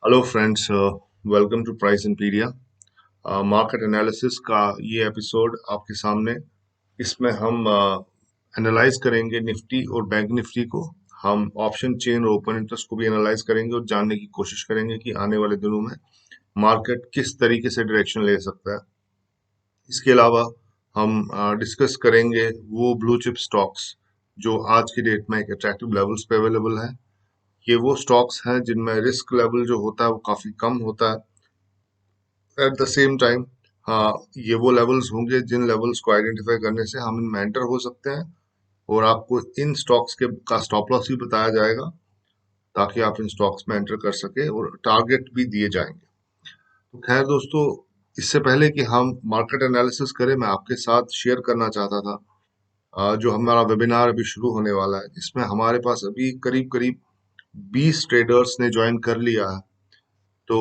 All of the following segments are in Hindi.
Hello friends, welcome to Price Imperia. Market analysis का ये एपिसोड आपके सामने। इसमें हम एनालाइज करेंगे निफ्टी और बैंक निफ्टी को। हम ऑप्शन चेन और ओपन इंटरेस्ट को भी एनालाइज करेंगे और जानने की कोशिश करेंगे कि आने वाले दिनों में मार्केट किस तरीके से डायरेक्शन ले सकता है। इसके अलावा हम डिस्कस करेंगे वो ब्लू चिप स्टॉक्स जो आज की डेट में एक अट्रैक्टिव लेवल्स पे अवेलेबल है। ये वो स्टॉक्स हैं जिनमें रिस्क लेवल जो होता है वो काफी कम होता है। एट द सेम टाइम, हाँ, ये वो लेवल्स होंगे जिन लेवल्स को आइडेंटिफाई करने से हम इनमें एंटर हो सकते हैं और आपको इन स्टॉक्स के का स्टॉप लॉस भी बताया जाएगा ताकि आप इन स्टॉक्स में एंटर कर सके और टारगेट भी दिए जाएंगे। तो खैर दोस्तों, इससे पहले कि हम मार्केट एनालिसिस करें, मैं आपके साथ शेयर करना चाहता था जो हमारा वेबिनार अभी शुरू होने वाला है। इसमें हमारे पास अभी करीब करीब 20 ट्रेडर्स ने ज्वाइन कर लिया है। तो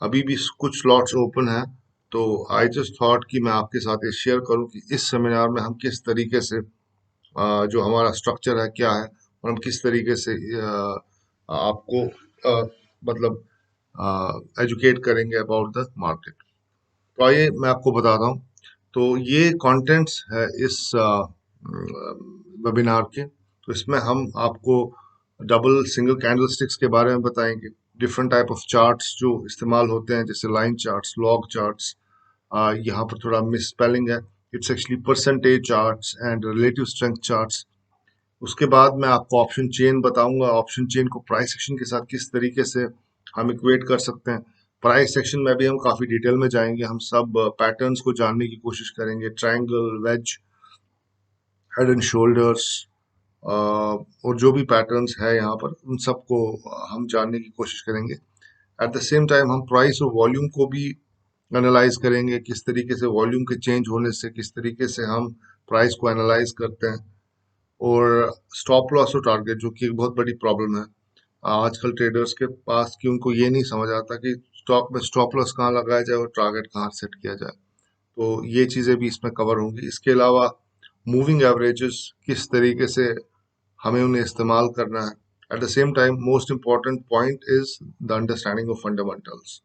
अभी भी कुछ स्लॉट्स ओपन हैं। तो आई जस्ट थॉट कि मैं आपके साथ ये शेयर करूं कि इस सेमिनार में हम किस तरीके से जो हमारा स्ट्रक्चर है क्या है और हम किस तरीके से आपको मतलब एजुकेट करेंगे अबाउट द मार्केट। तो आइए मैं आपको बताता हूँ। तो ये कंटेंट्स है इस वेबिनार के। तो इसमें हम आपको डबल सिंगल कैंडलस्टिक्स के बारे में बताएंगे, डिफरेंट टाइप ऑफ चार्ट्स जो इस्तेमाल होते हैं जैसे लाइन चार्ट्स, लॉग चार्ट्स। यहाँ पर थोड़ा मिस स्पेलिंग है, it's actually percentage charts and relative strength charts. उसके बाद मैं आपको ऑप्शन चेन बताऊंगा, ऑप्शन चेन को प्राइस एक्शन के साथ किस तरीके से हम इक्वेट कर सकते हैं। प्राइस सेक्शन में भी हम काफी डिटेल में जाएंगे, हम सब पैटर्न्स को जानने की कोशिश करेंगे, triangle, wedge, head and shoulders, और जो भी पैटर्न्स है यहाँ पर उन सबको हम जानने की कोशिश करेंगे। एट द सेम टाइम हम प्राइस और वॉल्यूम को भी एनालाइज करेंगे, किस तरीके से वॉल्यूम के चेंज होने से किस तरीके से हम प्राइस को एनालाइज करते हैं। और स्टॉप लॉस और टारगेट जो कि एक बहुत बड़ी प्रॉब्लम है आजकल ट्रेडर्स के पास, कि उनको ये नहीं समझ आता कि स्टॉक में स्टॉप लॉस कहाँ लगाया जाए और टारगेट कहाँ सेट किया जाए। तो ये चीज़ें भी इसमें कवर होंगी। इसके अलावा मूविंग एवरेजेस किस तरीके से हमें उन्हें इस्तेमाल करना है। At the same time most important point is the understanding of fundamentals.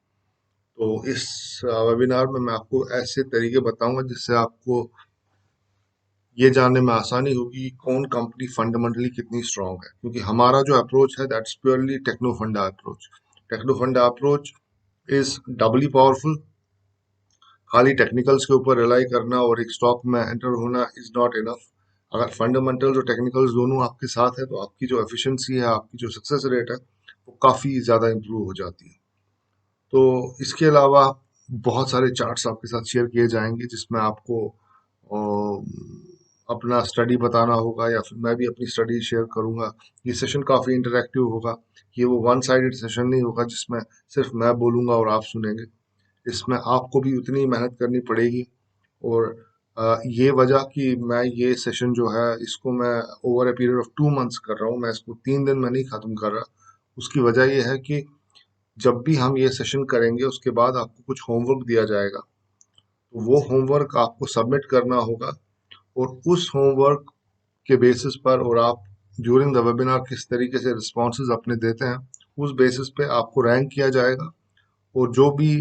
तो इस वेबिनार में मैं आपको ऐसे तरीके बताऊंगा जिससे आपको ये जानने में आसानी होगी कि कौन कंपनी फंडामेंटली कितनी स्ट्रांग है, क्योंकि हमारा जो अप्रोच है दैट्स प्योरली टेक्नो फंडा अप्रोच। टेक्नो फंडा अप्रोच इज डबली पावरफुल। खाली टेक्निकल्स के ऊपर रिलाई करना और एक स्टॉक में एंटर होना इज नॉट इनफ। अगर फंडामेंटल्स और टेक्निकल्स दोनों आपके साथ है तो आपकी जो एफिशिएंसी है, आपकी जो सक्सेस रेट है, वो काफ़ी ज़्यादा इम्प्रूव हो जाती है। तो इसके अलावा बहुत सारे चार्ट्स आपके साथ शेयर किए जाएंगे जिसमें आपको अपना स्टडी बताना होगा या फिर मैं भी अपनी स्टडी शेयर करूंगा। ये सेशन काफ़ी इंटरेक्टिव होगा। ये वो वन साइडेड सेशन नहीं होगा जिसमें सिर्फ मैं बोलूंगा और आप सुनेंगे। इसमें आपको भी उतनी ही मेहनत करनी पड़ेगी। और ये वजह कि मैं ये सेशन जो है इसको मैं over a period of 2 months कर रहा हूँ, मैं इसको 3 दिन में नहीं ख़त्म कर रहा। उसकी वजह ये है कि जब भी हम ये सेशन करेंगे उसके बाद आपको कुछ होमवर्क दिया जाएगा। तो वो होमवर्क आपको सबमिट करना होगा और उस होमवर्क के बेसिस पर और आप ड्यूरिंग द वेबिनार किस तरीके से रिस्पॉन्सेज अपने देते हैं, उस बेसिस पे आपको रैंक किया जाएगा। और जो भी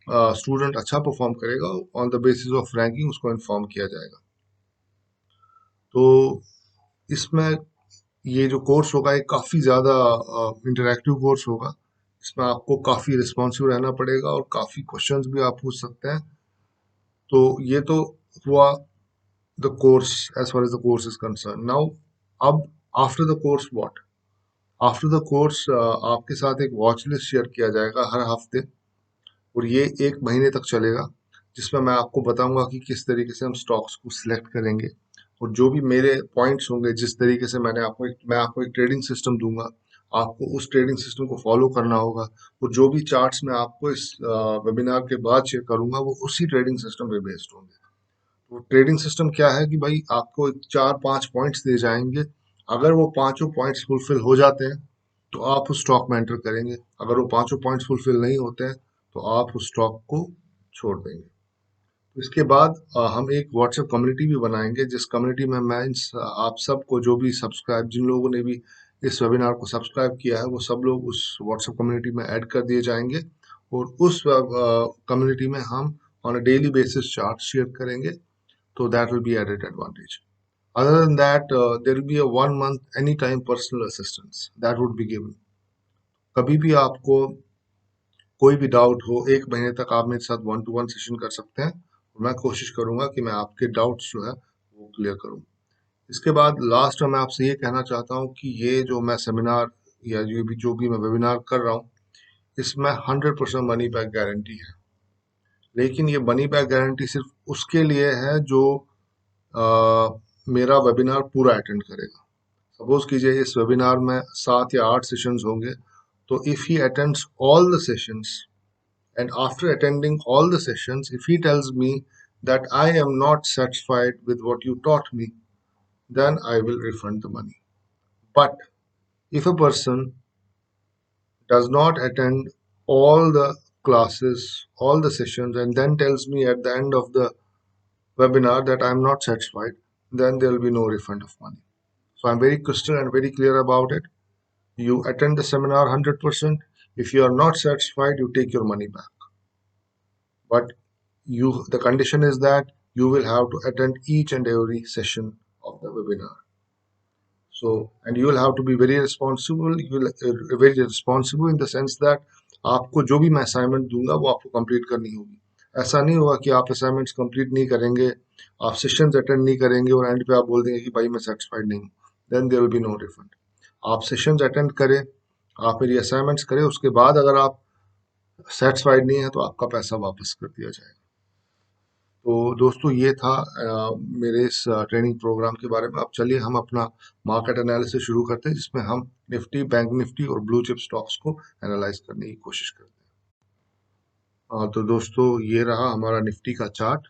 स्टूडेंट अच्छा परफॉर्म करेगा on the basis of ranking उसको इन्फॉर्म किया जाएगा। तो इसमें ये जो कोर्स होगा ये काफ़ी ज़्यादा इंटरैक्टिव कोर्स होगा। इसमें आपको काफ़ी रिस्पॉन्सिव रहना पड़ेगा और काफ़ी क्वेश्चंस भी आप पूछ सकते हैं। तो ये तो हुआ the course, as far as the course is concern. Now अब after the course what? After the course आपके साथ एक वॉच लिस्ट शेयर किया जाएगा हर हफ्ते और ये 1 महीने तक चलेगा, जिसमें मैं आपको बताऊंगा कि किस तरीके से हम स्टॉक्स को सिलेक्ट करेंगे। और जो भी मेरे पॉइंट्स होंगे, जिस तरीके से मैं आपको एक ट्रेडिंग सिस्टम दूंगा, आपको उस ट्रेडिंग सिस्टम को फॉलो करना होगा। और जो भी चार्ट्स मैं आपको इस वेबिनार के बाद शेयर करूंगा वो उसी ट्रेडिंग सिस्टम पे बेस्ड होंगे। तो ट्रेडिंग सिस्टम क्या है कि भाई आपको 4-5 पॉइंट्स दिए जाएंगे। अगर वो पांचों पॉइंट्स फुलफिल हो जाते हैं तो आप उस स्टॉक में एंटर करेंगे। अगर वो पांचों पॉइंट्स फुलफिल नहीं होते हैं तो आप उस स्टॉक को छोड़ देंगे। तो इसके बाद हम एक व्हाट्सएप कम्युनिटी भी बनाएंगे जिस कम्युनिटी में मैं आप सबको, जो भी सब्सक्राइब, जिन लोगों ने भी इस वेबिनार को सब्सक्राइब किया है वो सब लोग उस व्हाट्सएप कम्युनिटी में ऐड कर दिए जाएंगे और उस कम्युनिटी में हम on a daily basis chart share करेंगे, तो that will be added advantage. Other than that, there will be a 1 month anytime personal assistance that would be given. कभी भी आपको कोई भी डाउट हो, 1 महीने तक आप मेरे साथ 1 to 1 सेशन कर सकते हैं और मैं कोशिश करूंगा कि मैं आपके डाउट्स जो है वो क्लियर करूं. इसके बाद लास्ट में मैं आपसे ये कहना चाहता हूं कि ये जो मैं सेमिनार या जो भी मैं वेबिनार कर रहा हूं, इसमें 100% मनी बैक गारंटी है. लेकिन ये मनी बैक गारंटी सिर्फ उसके लिए है जो मेरा वेबिनार पूरा अटेंड करेगा. सपोज कीजिए इस वेबिनार में 7 या 8 सेशंस होंगे, तो if he attends all the sessions and after attending all the sessions, if he tells me that I am not satisfied with what you taught me, then I will refund the money. But if a person does not attend all the classes, all the sessions, and then tells me at the end of the webinar that I am not satisfied, then there will be no refund of money. So I'm very crystal and very clear about it. You attend the seminar 100%. If you are not satisfied, you take your money back. But the condition is that you will have to attend each and every session of the webinar. So, and you will have to be very responsible. You will very responsible in the sense that आपको जो भी मैं असाइनमेंट दूंगा वो आपको कंप्लीट करनी होगी. ऐसा नहीं होगा कि आप असाइनमेंट्स कंप्लीट नहीं करेंगे, आप सेशंस अटेंड नहीं करेंगे और एंड पे आप बोल देंगे कि भाई मैं सेटिस्फाइड नहीं हूँ. Then there will be no refund. आप सेशंस अटेंड करें, आप मेरी असाइनमेंट्स करें, उसके बाद अगर आप सेटिस्फाइड नहीं है तो आपका पैसा वापस कर दिया जाएगा. तो दोस्तों ये था मेरे इस ट्रेनिंग प्रोग्राम के बारे में. अब चलिए हम अपना मार्केट एनालिसिस शुरू करते हैं, जिसमें हम निफ्टी, बैंक निफ्टी और ब्लू चिप स्टॉक्स को एनालाइज करने की कोशिश करते हैं. तो दोस्तों ये रहा हमारा निफ्टी का चार्ट.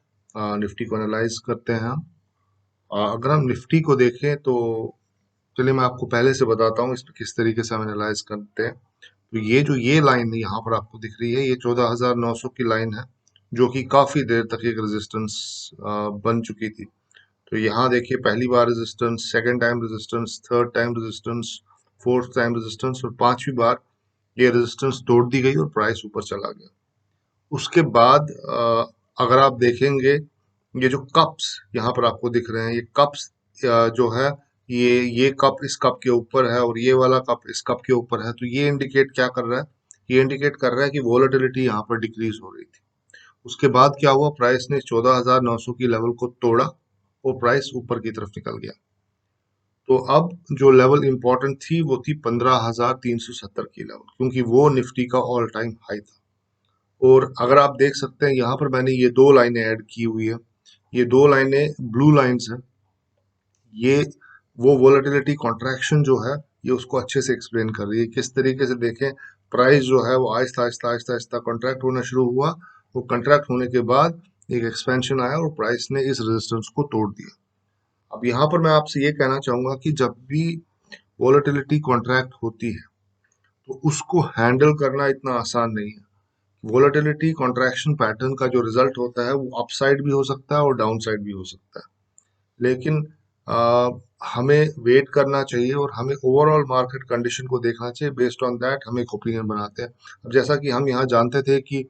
निफ्टी को एनालाइज करते हैं हम. अगर हम निफ्टी को देखें तो चलिए मैं आपको पहले से बताता हूँ इसमें किस तरीके से हम एनालाइज करते हैं. तो ये लाइन यहाँ पर आपको दिख रही है, ये 14,900 की लाइन है जो कि काफी देर तक एक रेजिस्टेंस बन चुकी थी. तो यहाँ देखिए पहली बार resistance, second time resistance, third time resistance, fourth time resistance और पांचवी बार ये रेजिस्टेंस तोड़ दी गई और प्राइस ऊपर चला गया. उसके बाद अगर आप देखेंगे ये जो कप्स यहाँ पर आपको दिख रहे हैं, ये कप्स जो है ये कप इस कप के ऊपर है और ये वाला कप इस कप के ऊपर है. तो ये इंडिकेट क्या कर रहा है? ये इंडिकेट कर रहा है कि वोलेटिलिटी यहाँ पर डिक्रीज हो रही थी. उसके बाद क्या हुआ? प्राइस ने 14,900 की लेवल को तोड़ा और प्राइस ऊपर की तरफ निकल गया. तो अब जो लेवल इंपॉर्टेंट थी वो थी 15,370 की लेवल, क्योंकि वो निफ्टी का ऑल टाइम हाई था. और अगर आप देख सकते हैं यहाँ पर मैंने ये 2 लाइनें ऐड की हुई है. ये 2 लाइनें ब्लू लाइंस है. ये वो वोलेटिलिटी कॉन्ट्रैक्शन जो है ये उसको अच्छे से एक्सप्लेन कर रही है. किस तरीके से देखें, प्राइस जो है वो आहिस्ता आहिस्ता आहिस्ता आहिस्ता कॉन्ट्रैक्ट होना शुरू हुआ. वो कॉन्ट्रैक्ट होने के बाद एक एक्सपेंशन आया और प्राइस ने इस रेजिस्टेंस को तोड़ दिया. अब यहाँ पर मैं आपसे ये कहना चाहूंगा कि जब भी वोलेटिलिटी कॉन्ट्रैक्ट होती है तो उसको हैंडल करना इतना आसान नहीं है. वोलेटिलिटी कॉन्ट्रैक्शन पैटर्न का जो रिजल्ट होता है वो अपसाइड भी हो सकता है और डाउन साइड भी हो सकता है. लेकिन हमें वेट करना चाहिए और हमें ओवरऑल मार्केट कंडीशन को देखना चाहिए. बेस्ड ऑन दैट हम एक ओपिनियन बनाते हैं. अब जैसा कि हम यहाँ जानते थे कि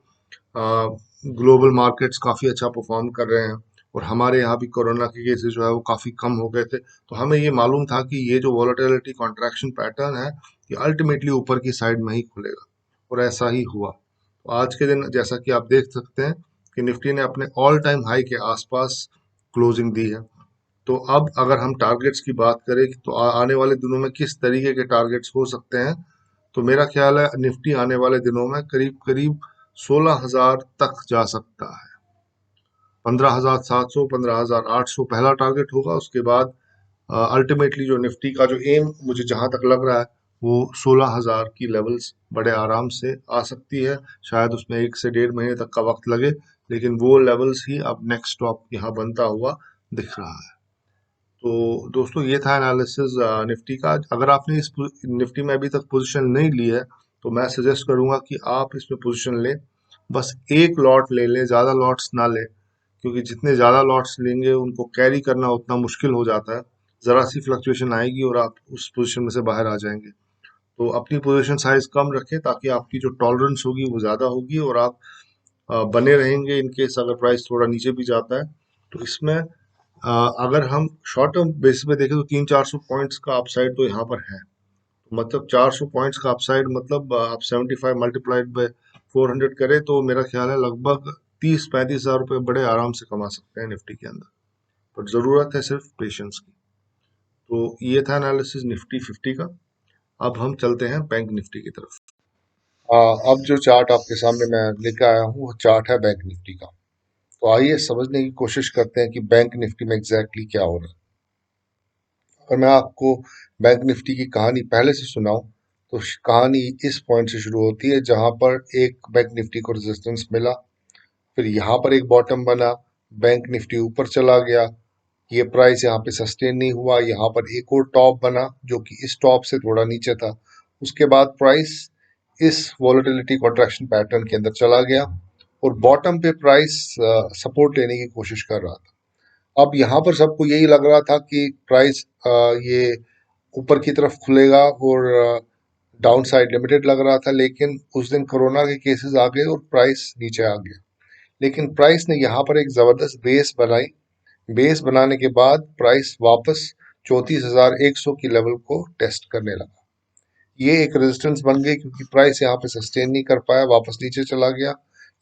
ग्लोबल मार्केट्स काफ़ी अच्छा परफॉर्म कर रहे हैं और हमारे यहाँ भी कोरोना के केसेस जो है वो काफ़ी कम हो गए थे, तो हमें ये मालूम था कि ये जो वॉलेटिलिटी कॉन्ट्रैक्शन पैटर्न है ये अल्टीमेटली ऊपर की साइड में ही खुलेगा और ऐसा ही हुआ. तो आज के दिन जैसा कि आप देख सकते हैं कि निफ्टी ने अपने ऑल टाइम हाई के आसपास क्लोजिंग दी है. तो अब अगर हम टारगेट्स की बात करें तो आने वाले दिनों में किस तरीके के टारगेट्स हो सकते हैं, तो मेरा ख्याल है निफ्टी आने वाले दिनों में करीब करीब 16,000 तक जा सकता है. 15,700, 15,800 पहला टारगेट होगा. उसके बाद अल्टीमेटली जो निफ्टी का जो एम मुझे जहां तक लग रहा है वो 16,000 की लेवल्स बड़े आराम से आ सकती है. शायद उसमें 1 से 1.5 महीने तक का वक्त लगे, लेकिन वो लेवल्स ही अब नेक्स्ट स्टॉप यहाँ बनता हुआ दिख रहा है. तो दोस्तों ये था एनालिसिस निफ्टी का. अगर आपने इस निफ्टी में अभी तक पोजीशन नहीं ली है तो मैं सजेस्ट करूंगा कि आप इसमें पोजीशन लें. बस एक लॉट ले लें, ज़्यादा लॉट्स ना लें, क्योंकि जितने ज़्यादा लॉट्स लेंगे उनको कैरी करना उतना मुश्किल हो जाता है. ज़रा सी फ्लक्चुएशन आएगी और आप उस पोजीशन में से बाहर आ जाएंगे। तो अपनी पोजीशन साइज कम रखें ताकि आपकी जो टॉलरेंस होगी वो ज़्यादा होगी और आप बने रहेंगे इन केस अगर प्राइस थोड़ा नीचे भी जाता है। तो इसमें अगर हम शॉर्ट टर्म बेसिस पे देखें तो 300-400 पॉइंट्स का अपसाइड तो यहाँ पर है। मतलब 400 पॉइंट्स का अपसाइड मतलब आप 75 मल्टीप्लाइड बाय 400 करें तो मेरा ख्याल है लगभग 30-35 हज़ार रुपये बड़े आराम से कमा सकते हैं निफ्टी के अंदर। पर ज़रूरत है सिर्फ पेशेंस की। तो ये था एनालिसिस निफ्टी 50 का। अब हम चलते हैं बैंक निफ्टी की तरफ। अब जो चार्ट आपके सामने मैं लेकर आया हूँ वो चार्ट है बैंक निफ्टी का। तो आइए समझने की कोशिश करते हैं कि बैंक निफ्टी में एग्जैक्टली क्या हो रहा है। अगर मैं आपको बैंक निफ्टी की कहानी पहले से सुनाऊं तो कहानी इस पॉइंट से शुरू होती है जहां पर एक बैंक निफ्टी को रेजिस्टेंस मिला, फिर यहाँ पर एक बॉटम बना, बैंक निफ्टी ऊपर चला गया, ये प्राइस यहाँ पे सस्टेन नहीं हुआ, यहाँ पर एक और टॉप बना जो कि इस टॉप से थोड़ा नीचे था। उसके बाद प्राइस इस वॉलेटिलिटी कॉन्ट्रैक्शन पैटर्न के अंदर चला गया और बॉटम पे प्राइस सपोर्ट लेने की कोशिश कर रहा था। अब यहाँ पर सबको यही लग रहा था कि प्राइस ये ऊपर की तरफ खुलेगा और डाउन साइड लिमिटेड लग रहा था, लेकिन उस दिन कोरोना के केसेस आ गए और प्राइस नीचे आ गया। लेकिन प्राइस ने यहाँ पर एक जबरदस्त बेस बनाई। बेस बनाने के बाद प्राइस वापस 34,100 की लेवल को टेस्ट करने लगा। ये एक रेजिस्टेंस बन गई क्योंकि प्राइस यहाँ पे सस्टेन नहीं कर पाया, वापस नीचे चला गया।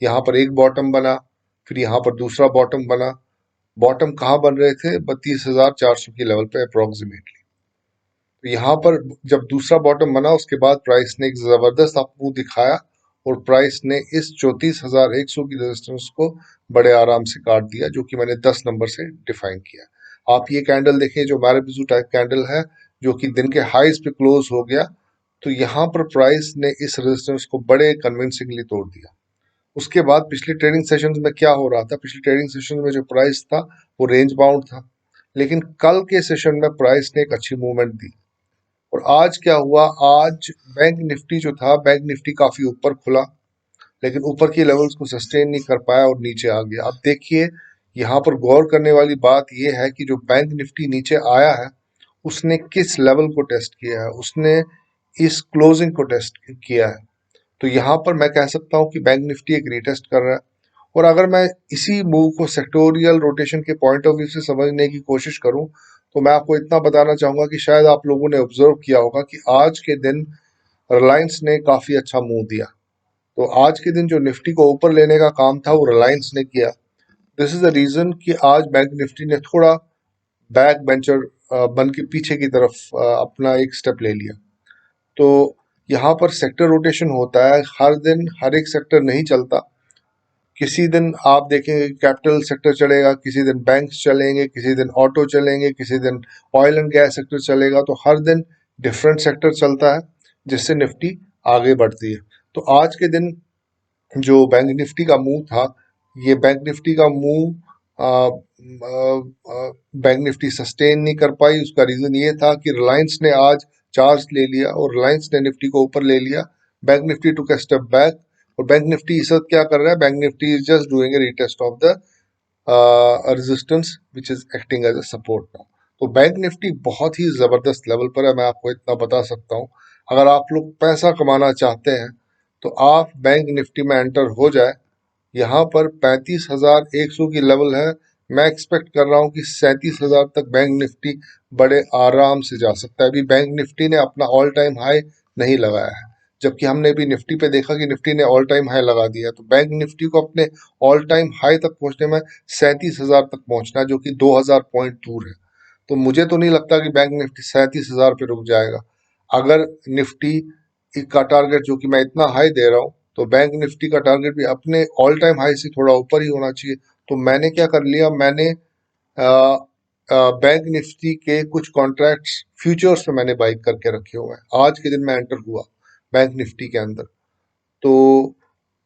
यहाँ पर एक बॉटम बना, फिर यहाँ पर दूसरा बॉटम बना। बॉटम कहाँ बन रहे थे? 32,400 की लेवल पे अप्रोक्सीमेटली। तो यहाँ पर जब दूसरा बॉटम बना उसके बाद प्राइस ने एक जबरदस्त अप मूव दिखाया और प्राइस ने इस 34,100 की रेजिस्टेंस को बड़े आराम से काट दिया, जो कि मैंने 10 नंबर से डिफाइन किया। आप ये कैंडल देखिए जो मैरेबिजू टाइप कैंडल है, जो कि दिन के हाईज पे क्लोज हो गया। तो यहाँ पर प्राइस ने इस रेजिस्टेंस को बड़े कन्विंसिंगली तोड़ दिया। उसके बाद पिछले ट्रेडिंग सेशंस में क्या हो रहा था? पिछले ट्रेडिंग सेशन में जो प्राइस था वो रेंज बाउंड था, लेकिन कल के सेशन में प्राइस ने एक अच्छी मूवमेंट दी। और आज क्या हुआ? आज बैंक निफ्टी जो था, बैंक निफ्टी काफी ऊपर खुला, लेकिन ऊपर की लेवल्स को सस्टेन नहीं कर पाया और नीचे आ गया। अब देखिए, यहाँ पर गौर करने वाली बात यह है कि जो बैंक निफ्टी नीचे आया है उसने किस लेवल को टेस्ट किया है? उसने इस क्लोजिंग को टेस्ट किया है। तो यहाँ पर मैं कह सकता हूँ कि बैंक निफ्टी एक रीटेस्ट कर रहा है। और अगर मैं इसी मूव को सेक्टोरियल रोटेशन के पॉइंट ऑफ व्यू से समझने की कोशिश करूं तो मैं आपको इतना बताना चाहूंगा कि शायद आप लोगों ने ऑब्जर्व किया होगा कि आज के दिन रिलायंस ने काफी अच्छा मूव दिया। तो आज के दिन जो निफ्टी को ऊपर लेने का काम था वो रिलायंस ने किया। दिस इज द रीजन कि आज बैंक निफ्टी ने थोड़ा बैक बेंचर बन के पीछे की तरफ अपना एक स्टेप ले लिया। तो यहाँ पर सेक्टर रोटेशन होता है, हर दिन हर एक सेक्टर नहीं चलता। किसी दिन आप देखेंगे कैपिटल सेक्टर चलेगा, किसी दिन बैंक्स चलेंगे, किसी दिन ऑटो चलेंगे, किसी दिन ऑयल एंड गैस सेक्टर चलेगा। तो हर दिन डिफरेंट सेक्टर चलता है जिससे निफ्टी आगे बढ़ती है। तो आज के दिन जो बैंक निफ्टी का मूव था, ये बैंक निफ्टी का मूव बैंक निफ्टी सस्टेन नहीं कर पाई। उसका रीजन ये था कि रिलायंस ने आज चार्ज ले लिया और रिलायंस ने निफ्टी को ऊपर ले लिया। Bank Nifty took a step back और बैंक निफ्टी इस वक्त क्या कर रहा है? Bank Nifty is just doing a retest of the resistance which is acting as a support now. तो बैंक निफ्टी बहुत ही जबरदस्त लेवल पर है, मैं आपको इतना बता सकता हूँ। अगर आप लोग पैसा कमाना चाहते हैं तो आप बैंक निफ्टी में एंटर हो जाए। यहाँ पर 35,100 की लेवल है। मैं एक्सपेक्ट कर रहा हूँ कि 37,000 तक बैंक निफ्टी बड़े आराम से जा सकता है। अभी बैंक निफ्टी ने अपना ऑल टाइम हाई नहीं लगाया है, जबकि हमने भी निफ्टी पे देखा कि निफ्टी ने ऑल टाइम हाई लगा दिया। तो बैंक निफ्टी को अपने ऑल टाइम हाई तक पहुंचने में 37,000 तक पहुंचना है, जो कि 2,000 पॉइंट दूर है। तो मुझे तो नहीं लगता कि बैंक निफ्टी 37,000 पे रुक जाएगा। अगर निफ्टी का टारगेट जो कि मैं इतना हाई दे रहा हूँ, तो बैंक निफ्टी का टारगेट भी अपने ऑल टाइम हाई से थोड़ा ऊपर ही होना चाहिए। तो मैंने क्या कर लिया? मैंने बैंक निफ्टी के कुछ कॉन्ट्रैक्ट्स फ्यूचर्स में मैंने बाई करके रखे हुए हैं। आज के दिन मैं एंटर हुआ बैंक निफ्टी के अंदर। तो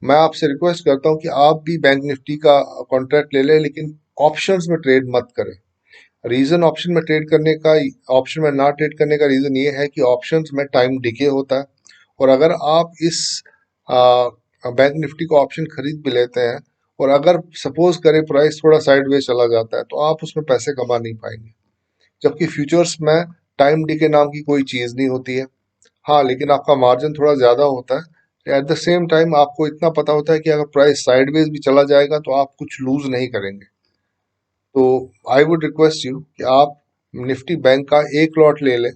मैं आपसे रिक्वेस्ट करता हूं कि आप भी बैंक निफ्टी का कॉन्ट्रैक्ट ले लें, लेकिन ऑप्शंस में ट्रेड मत करें। रीजन ऑप्शन में ट्रेड करने का, ऑप्शन में ना ट्रेड करने का रीजन ये है कि ऑप्शंस में टाइम डिके होता है। और अगर आप इस बैंक निफ्टी को ऑप्शन खरीद भी लेते हैं और अगर सपोज करें प्राइस थोड़ा साइडवेज चला जाता है तो आप उसमें पैसे कमा नहीं पाएंगे, जबकि फ्यूचर्स में टाइम डीके नाम की कोई चीज नहीं होती है। हाँ, लेकिन आपका मार्जिन थोड़ा ज्यादा होता है। एट द सेम टाइम आपको इतना पता होता है कि अगर प्राइस साइडवेज भी चला जाएगा तो आप कुछ लूज नहीं करेंगे। तो आई वुड रिक्वेस्ट यू कि आप निफ्टी बैंक का एक लॉट ले लें।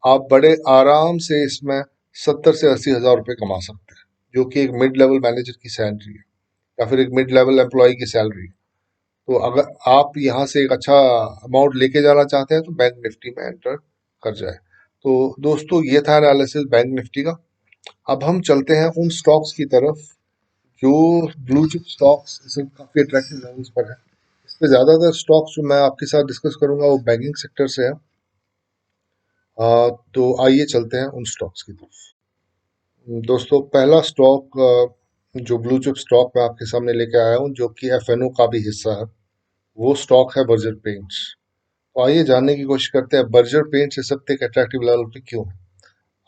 आप बड़े आराम से इसमें 70 से 80 हज़ार रुपये कमा सकते हैं, जो कि एक मिड लेवल मैनेजर की सैलरी है या फिर एक मिड लेवल एम्प्लॉय की सैलरी है। तो अगर आप यहाँ से एक अच्छा अमाउंट लेके जाना चाहते हैं तो बैंक निफ्टी में एंटर कर जाए। तो दोस्तों, ये था एनालिसिस बैंक निफ्टी का। अब हम चलते हैं उन स्टॉक्स की तरफ जो ब्लू चिप स्टॉक्स इस वक्त काफी अट्रैक्टिव लेवल्स पर है। इस पे ज्यादातर स्टॉक्स जो मैं आपके साथ डिस्कस करूंगा वो बैंकिंग सेक्टर से है। तो आइए चलते हैं उन स्टॉक्स की तरफ। दोस्तों, पहला स्टॉक जो ब्लू चिप स्टॉक मैं आपके सामने लेके आया हूँ, जो कि एफएनओ का भी हिस्सा है, वो स्टॉक है बर्जर पेंट्स। तो आइए जानने की कोशिश करते हैं बर्जर पेंट्स इस वक्त एक अट्रैक्टिव लेवल पे क्यों है।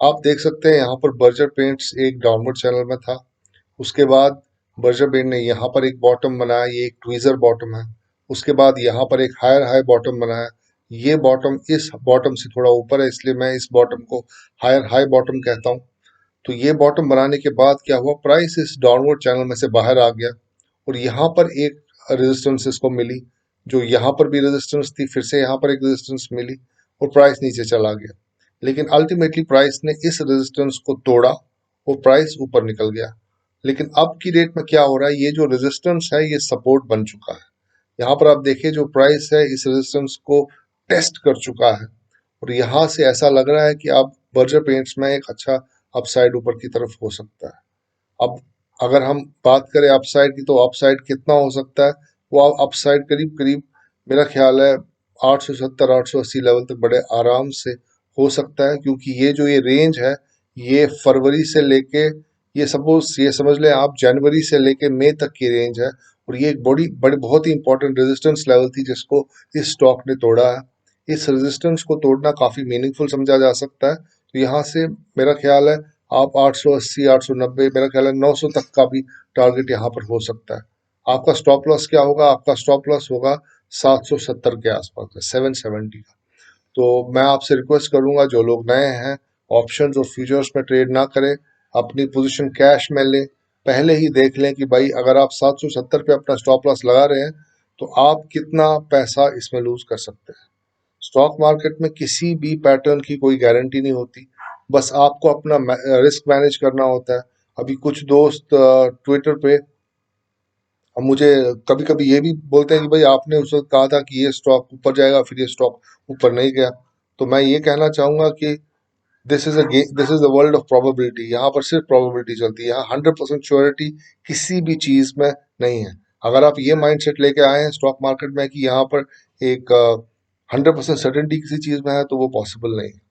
आप देख सकते हैं यहाँ पर बर्जर पेंट्स एक डाउनवर्ड चैनल में था। उसके बाद बर्जर पेंट ने यहाँ पर एक बॉटम बनाया, ये एक ट्वीजर बॉटम है। उसके बाद यहाँ पर एक हायर हाई बॉटम बनाया। ये बॉटम इस बॉटम से थोड़ा ऊपर है, इसलिए मैं इस बॉटम को हायर हाई बॉटम कहता हूँ। तो ये बॉटम बनाने के बाद क्या हुआ, प्राइस इस डाउनवर्ड चैनल में से बाहर आ गया और यहाँ पर एक रेजिस्टेंस इसको मिली, जो यहाँ पर भी रेजिस्टेंस थी, फिर से यहाँ पर एक रेजिस्टेंस मिली और प्राइस नीचे चला गया। लेकिन अल्टीमेटली प्राइस ने इस रेजिस्टेंस को तोड़ा और प्राइस ऊपर निकल गया। लेकिन अब की डेट में क्या हो रहा है, ये जो रेजिस्टेंस है ये सपोर्ट बन चुका है। यहाँ पर आप देखिए जो प्राइस है इस रेजिस्टेंस को टेस्ट कर चुका है और यहाँ से ऐसा लग रहा है कि अब बर्जर पेंट्स में एक अच्छा अपसाइड ऊपर की तरफ हो सकता है। अब अगर हम बात करें अपसाइड की, तो अपसाइड कितना हो सकता है, वो अपसाइड करीब करीब मेरा ख्याल है 870 880 लेवल तक बड़े आराम से हो सकता है, क्योंकि ये जो ये रेंज है ये फरवरी से लेके, ये सपोज ये समझ लें आप जनवरी से लेके मई तक की रेंज है और ये एक बड़ी बड़ी बहुत ही इंपॉर्टेंट रेजिस्टेंस लेवल थी जिसको इस स्टॉक ने तोड़ा है। इस रेजिस्टेंस को तोड़ना काफी मीनिंगफुल समझा जा सकता है। तो यहाँ से मेरा ख्याल है आप 880 890, मेरा ख्याल है 900 तक का भी टारगेट यहाँ पर हो सकता है। आपका स्टॉप लॉस क्या होगा, आपका स्टॉप लॉस होगा 770 के आसपास का, 770 का। तो मैं आपसे रिक्वेस्ट करूंगा जो लोग नए हैं ऑप्शंस और फ्यूचर्स में ट्रेड ना करें, अपनी पोजीशन कैश में लें। पहले ही देख लें कि भाई अगर आप 770 पे अपना स्टॉप लॉस लगा रहे हैं तो आप कितना पैसा इसमें लूज कर सकते हैं। स्टॉक मार्केट में किसी भी पैटर्न की कोई गारंटी नहीं होती, बस आपको अपना रिस्क मैनेज करना होता है। अभी कुछ दोस्त ट्विटर पे अब मुझे कभी कभी ये भी बोलते हैं कि भाई आपने उस वक्त कहा था कि ये स्टॉक ऊपर जाएगा, फिर ये स्टॉक ऊपर नहीं गया। तो मैं ये कहना चाहूंगा कि this is the world of probability. यहाँ पर सिर्फ प्रोबेबिलिटी चलती है, यहाँ 100% श्योरिटी किसी भी चीज में नहीं है। अगर आप ये माइंडसेट लेके आए हैं स्टॉक मार्केट में कि यहाँ पर एक 100% सर्टेनिटी किसी चीज में है, तो वो पॉसिबल नहीं है।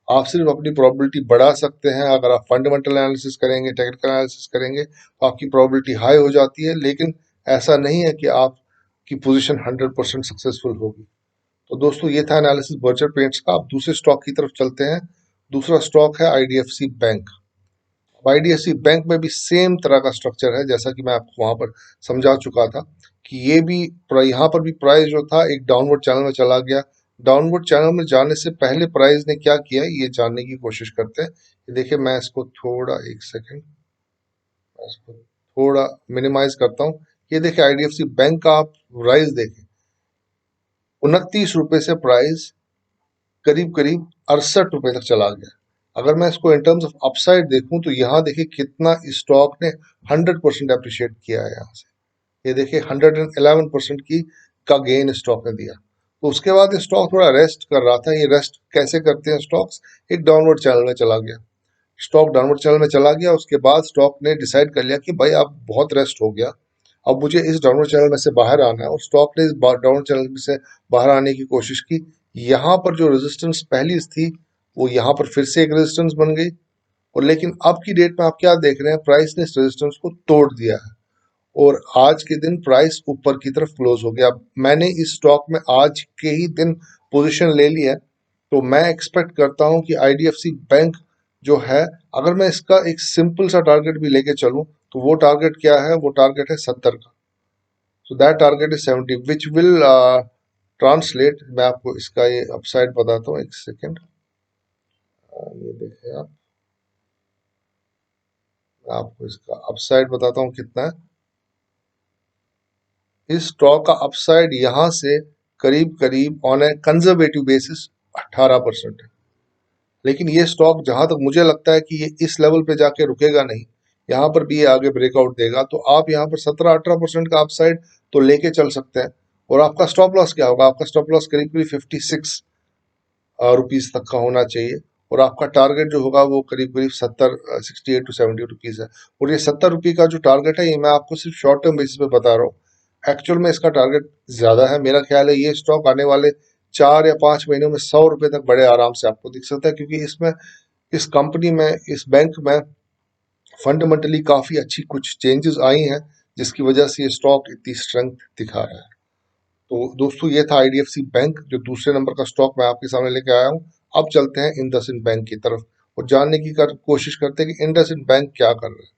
आप सिर्फ अपनी प्रोबेबिलिटी बढ़ा सकते हैं। अगर आप फंडामेंटल एनालिसिस करेंगे, टेक्निकल एनालिसिस करेंगे, तो आपकी प्रोबेबिलिटी हाई हो जाती है, लेकिन ऐसा नहीं है कि आपकी पोजीशन 100% सक्सेसफुल होगी। तो दोस्तों, ये था एनालिसिस बर्जर पेंट्स का। अब दूसरे स्टॉक की तरफ चलते हैं। दूसरा स्टॉक है आईडीएफसी बैंक। आईडीएफसी बैंक में भी सेम तरह का स्ट्रक्चर है, जैसा कि मैं आपको वहां पर समझा चुका था कि ये भी यहाँ पर भी प्राइस जो था एक डाउनवर्ड चैनल में चला गया। डाउनवर्ड चैनल में जाने से पहले प्राइस ने क्या किया ये जानने की कोशिश करते हैं। ये देखिए, मैं इसको थोड़ा एक सेकेंड इसको थोड़ा मिनिमाइज करता हूँ। ये देखिए आईडीएफसी बैंक का आप प्राइस देखें, 29 रुपए से प्राइस करीब करीब 68 रुपए तक चला गया। अगर मैं इसको इन टर्म्स ऑफ अपसाइड देखूं तो यहाँ देखिए कितना स्टॉक ने 100% अप्रिशिएट किया है। यहाँ से ये देखिए 111% की का गेन स्टॉक ने दिया। तो उसके बाद स्टॉक थोड़ा रेस्ट कर रहा था। ये रेस्ट कैसे करते हैं स्टॉक्स, एक डाउनवर्ड चैनल में चला गया। स्टॉक डाउनवर्ड चैनल में चला गया, उसके बाद स्टॉक ने डिसाइड कर लिया कि भाई अब बहुत रेस्ट हो गया, अब मुझे इस डाउनवर्ड चैनल में से बाहर आना है। और स्टॉक ने इस डाउनवर्ड चैनल में से बाहर आने की कोशिश की। यहाँ पर जो रेजिस्टेंस पहली थी वो यहाँ पर फिर से एक रेजिस्टेंस बन गई। और लेकिन अब की डेट में आप क्या देख रहे हैं, प्राइस ने इस रेजिस्टेंस को तोड़ दिया है और आज के दिन प्राइस ऊपर की तरफ क्लोज हो गया। मैंने इस स्टॉक में आज के ही दिन पोजीशन ले ली है। तो मैं एक्सपेक्ट करता हूं कि आईडीएफसी बैंक जो है, अगर मैं इसका एक सिंपल सा टारगेट भी लेके चलूं तो वो टारगेट क्या है, वो टारगेट है 70 का। So that target is 70 which will translate, मैं आपको इसका ये अपसाइड बताता हूँ, एक सेकेंड। ये देखिए आप, मैं आपको इसका अपसाइड बताता हूँ कितना है। इस स्टॉक का अपसाइड यहाँ से करीब करीब ऑन ए कंजर्वेटिव बेसिस 18% है। लेकिन ये स्टॉक जहां तक मुझे लगता है कि ये इस लेवल पे जाके रुकेगा नहीं, यहाँ पर भी ये आगे ब्रेकआउट देगा, तो आप यहाँ पर 17-18% का अपसाइड तो लेके चल सकते हैं। और आपका स्टॉप लॉस क्या होगा? आपका स्टॉप लॉस करीब करीब 56 रुपीज तक का होना चाहिए। और आपका टारगेट जो होगा वो करीब करीब 68 to 70 रुपीज है। और ये 70 रुपये का जो टारगेट है, ये मैं आपको सिर्फ शॉर्ट टर्म बेसिस पे बता रहा हूँ। एक्चुअल में इसका टारगेट ज्यादा है। मेरा ख्याल है ये स्टॉक आने वाले 4 या 5 महीनों में 100 रुपए तक बड़े आराम से आपको दिख सकता है, क्योंकि इसमें, इस कंपनी में, इस बैंक में फंडामेंटली काफी अच्छी कुछ चेंजेस आई हैं, जिसकी वजह से ये स्टॉक इतनी स्ट्रेंथ दिखा रहा है। तो दोस्तों, ये था आईडीएफसी बैंक, जो दूसरे नंबर का स्टॉक मैं आपके सामने लेके आया हूँ। अब चलते हैं इंडसइंड बैंक की तरफ और जानने की कोशिश करते हैं कि इंडसइंड बैंक क्या कर रहा है।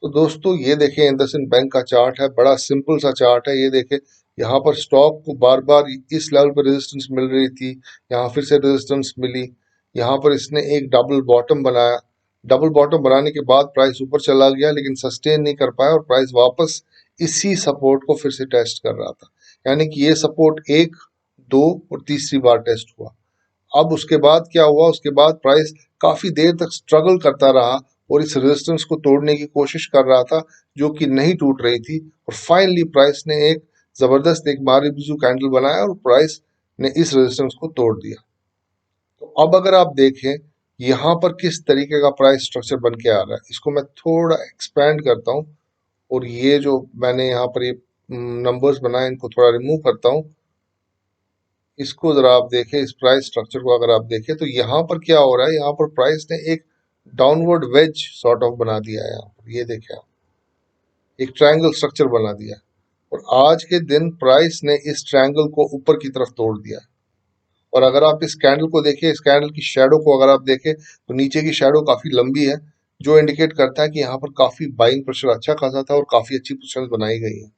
तो दोस्तों, ये देखिए इंडसइंड बैंक का चार्ट है, बड़ा सिंपल सा चार्ट है। ये देखिए, यहाँ पर स्टॉक को बार बार इस लेवल पर रेजिस्टेंस मिल रही थी, यहाँ फिर से रेजिस्टेंस मिली, यहाँ पर इसने एक डबल बॉटम बनाया। डबल बॉटम बनाने के बाद प्राइस ऊपर चला गया, लेकिन सस्टेन नहीं कर पाया और प्राइस वापस इसी सपोर्ट को फिर से टेस्ट कर रहा था। यानी कि ये सपोर्ट 1, 2 और तीसरी बार टेस्ट हुआ। अब उसके बाद क्या हुआ? उसके बाद प्राइस काफी देर तक स्ट्रगल करता रहा और इस रेजिस्टेंस को तोड़ने की कोशिश कर रहा था, जो कि नहीं टूट रही थी। और फाइनली प्राइस ने एक जबरदस्त एक मारुति कैंडल बनाया और प्राइस ने इस रेजिस्टेंस को तोड़ दिया। तो अब अगर आप देखें यहाँ पर किस तरीके का प्राइस स्ट्रक्चर बन के आ रहा है, इसको मैं थोड़ा एक्सपैंड करता हूँ और ये जो मैंने यहाँ पर ये नंबर्स बनाए, इनको थोड़ा रिमूव करता हूँ। इसको जरा आप देखें, इस प्राइस स्ट्रक्चर को अगर आप देखें, तो यहाँ पर क्या हो रहा है? यहाँ पर प्राइस ने एक डाउनवर्ड वेज सॉर्ट ऑफ बना दिया है। यहाँ पर ये देखें आप, एक ट्रायंगल स्ट्रक्चर बना दिया है। और आज के दिन प्राइस ने इस ट्रायंगल को ऊपर की तरफ तोड़ दिया है। और अगर आप इस कैंडल को देखें, इस कैंडल की शैडो को अगर आप देखें, तो नीचे की शैडो काफी लंबी है, जो इंडिकेट करता है कि यहाँ पर काफी बाइंग प्रेशर अच्छा खासा था और काफी अच्छी पोजीशन बनाई गई है।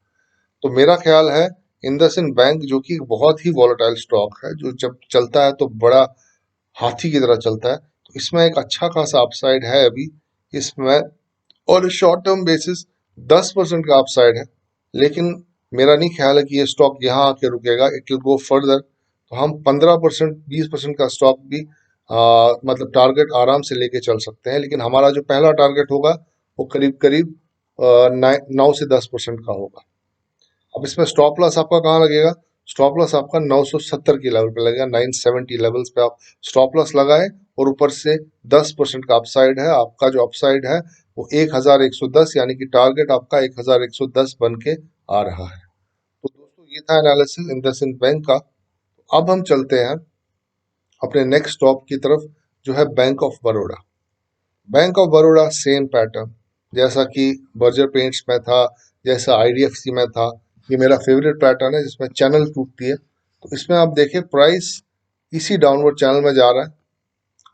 तो मेरा ख्याल है इंडसइंड बैंक, जो कि एक बहुत ही वॉलेटाइल स्टॉक है, जो जब चलता है तो बड़ा हाथी की तरह चलता है, तो इसमें एक अच्छा खासा अपसाइड है अभी इसमें। और शॉर्ट टर्म बेसिस 10% का अपसाइड है, लेकिन मेरा नहीं ख्याल है कि ये स्टॉक यहाँ आके रुकेगा, इट विल गो फर्दर। तो हम 15%, 20% का स्टॉक भी मतलब टारगेट आराम से लेके चल सकते हैं। लेकिन हमारा जो पहला टारगेट होगा वो करीब करीब 9 से 10% का होगा। अब इसमें स्टॉप लॉस आपका कहाँ लगेगा? स्टॉप लॉस आपका 970 के लेवल पे लगेगा। 970 लेवल्स पे आप स्टॉप लॉस लगाए और ऊपर से 10% का अपसाइड है। आपका जो अपसाइड है वो 1110, यानी कि टारगेट आपका 1110 बन के आ रहा है। तो दोस्तों, ये था एनालिसिस इंडसइंड बैंक का। अब हम चलते हैं अपने नेक्स्ट स्टॉप की तरफ, जो है bank of Baroda. Bank of Baroda same pattern जैसा कि बर्जर पेंट्स में था, जैसा आईडीएफसी में था। ये मेरा फेवरेट पैटर्न है जिसमें चैनल टूटती है। तो इसमें आप देखें प्राइस इसी डाउनवर्ड चैनल में जा रहा है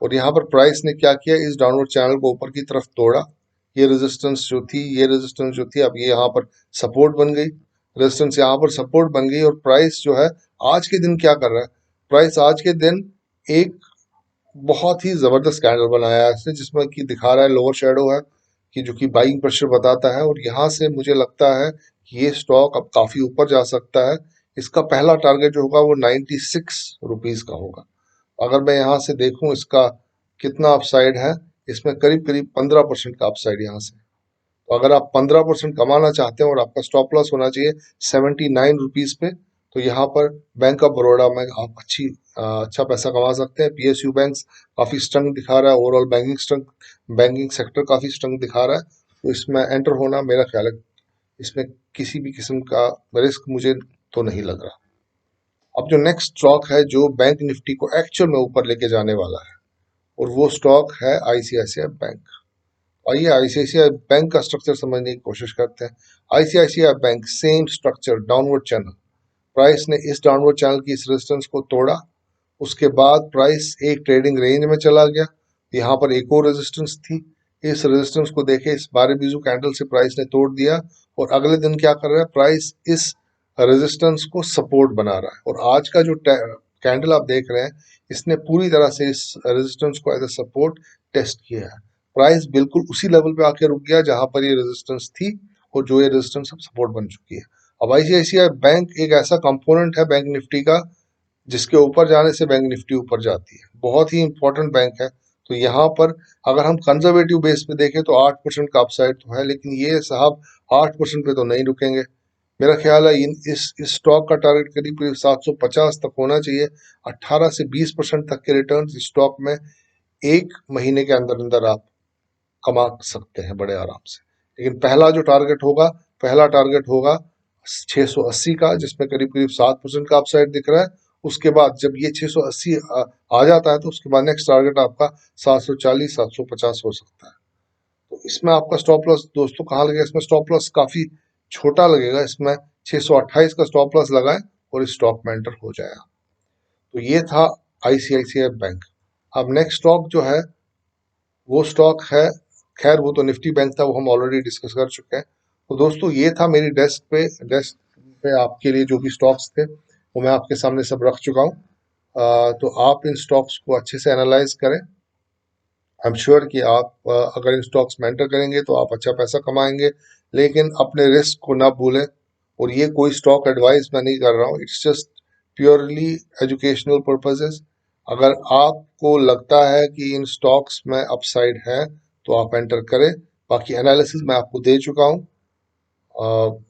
और यहाँ पर प्राइस ने क्या किया? इस डाउनवर्ड चैनल को ऊपर की तरफ तोड़ा। ये रेजिस्टेंस जो थी, ये रेजिस्टेंस जो थी, अब ये यहाँ पर सपोर्ट बन गई। रेजिस्टेंस यहाँ पर सपोर्ट बन गई और प्राइस जो है आज के दिन क्या कर रहा है? प्राइस आज के दिन एक बहुत ही जबरदस्त कैंडल बनाया है इसने, जिसमें कि दिखा रहा है लोअर शेडो है कि जो कि बाइंग प्रेशर बताता है। और यहाँ से मुझे लगता है कि ये स्टॉक अब काफी ऊपर जा सकता है। इसका पहला टारगेट जो होगा वो 96 रुपीज का होगा। अगर मैं यहाँ से देखूं इसका कितना अपसाइड है, इसमें करीब करीब 15% का अपसाइड यहाँ से। तो अगर आप 15% कमाना चाहते हैं और आपका स्टॉप लॉस होना चाहिए 79 रुपीज पे, तो यहाँ पर बैंक ऑफ बड़ौदा में आप अच्छा पैसा कमा सकते हैं। पीएसयू बैंक काफी स्ट्रंग दिखा रहा है, ओवरऑल बैंकिंग सेक्टर काफी स्ट्रंग दिखा रहा है। तो इसमें एंटर होना, मेरा ख्याल है इसमें किसी भी किस्म का रिस्क मुझे तो नहीं लग रहा। अब जो नेक्स्ट स्टॉक है जो बैंक निफ्टी को एक्चुअल में ऊपर लेके जाने वाला है, और वो स्टॉक है आईसीआईसीआई बैंक। आइए आईसीआईसीआई बैंक का स्ट्रक्चर समझने की कोशिश करते हैं। ICICI bank same structure, downward channel. Price ने इस डाउनवर्ड चैनल की इस रेजिस्टेंस को तोड़ा, उसके बाद प्राइस एक ट्रेडिंग रेंज में चला गया। यहाँ पर एक और रेजिस्टेंस थी, इस रेजिस्टेंस को देखे इस बारह बीजू कैंडल से प्राइस ने तोड़ दिया। और अगले दिन क्या कर रहा है? प्राइस इस रेजिस्टेंस को सपोर्ट बना रहा है। और आज का जो कैंडल आप देख रहे हैं, इसने पूरी तरह से इस रेजिस्टेंस को एज ए सपोर्ट टेस्ट किया है। प्राइस बिल्कुल उसी लेवल पे आके रुक गया जहां पर ये रेजिस्टेंस थी, और जो ये रेजिस्टेंस अब सपोर्ट बन चुकी है। अब आईसीआईसीआई बैंक एक ऐसा कंपोनेंट है बैंक निफ्टी का, जिसके ऊपर जाने से बैंक निफ्टी ऊपर जाती है। बहुत ही इंपॉर्टेंट बैंक है। तो यहाँ पर अगर हम कंजर्वेटिव बेस पे देखें तो 8% का अपसाइड तो है, लेकिन ये साहब 8% पे तो नहीं रुकेंगे। मेरा ख्याल है इस स्टॉक का टारगेट करीब करीब 750 तक होना चाहिए। 18 से 20% तक के रिटर्न इस स्टॉक में एक महीने के अंदर अंदर आप कमा सकते हैं बड़े आराम से। लेकिन पहला टारगेट होगा 680 का, जिसमें करीब करीब 7% का अपसाइड दिख रहा है। उसके बाद जब ये 680 आ जाता है तो उसके बाद नेक्स्ट टारगेट आपका 740 750 हो सकता है। तो इसमें आपका स्टॉप लॉस दोस्तों कहाँ लगेगा? इसमें स्टॉप लॉस काफी छोटा लगेगा। इसमें 628 का स्टॉप लॉस लगाएं और इस स्टॉक में एंटर हो जाएगा। तो ये था आईसीआईसीआई बैंक। अब नेक्स्ट स्टॉक जो है वो स्टॉक है, खैर वो तो निफ्टी बैंक था, वो हम ऑलरेडी डिस्कस कर चुके हैं। तो दोस्तों ये था मेरी डेस्क पे आपके लिए जो भी स्टॉक्स थे वो मैं आपके सामने सब रख चुका हूँ। तो आप इन स्टॉक्स को अच्छे से एनालाइज करें। आई एम श्योर कि आप अगर इन स्टॉक्स में एंटर करेंगे तो आप अच्छा पैसा कमाएंगे, लेकिन अपने रिस्क को ना भूलें। और ये कोई स्टॉक एडवाइस मैं नहीं कर रहा हूँ, it's just purely educational purposes. अगर आपको लगता है कि इन स्टॉक्स में अपसाइड है तो आप एंटर करें। बाकी एनालिसिस मैं आपको दे चुका हूँ।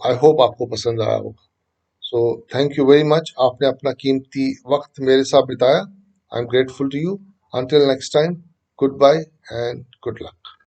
आई होप आपको पसंद आया होगा। So thank you very much, आपने अपना कीमती वक्त मेरे साथ बिताया। I am grateful to you. Until next time, good bye and good luck.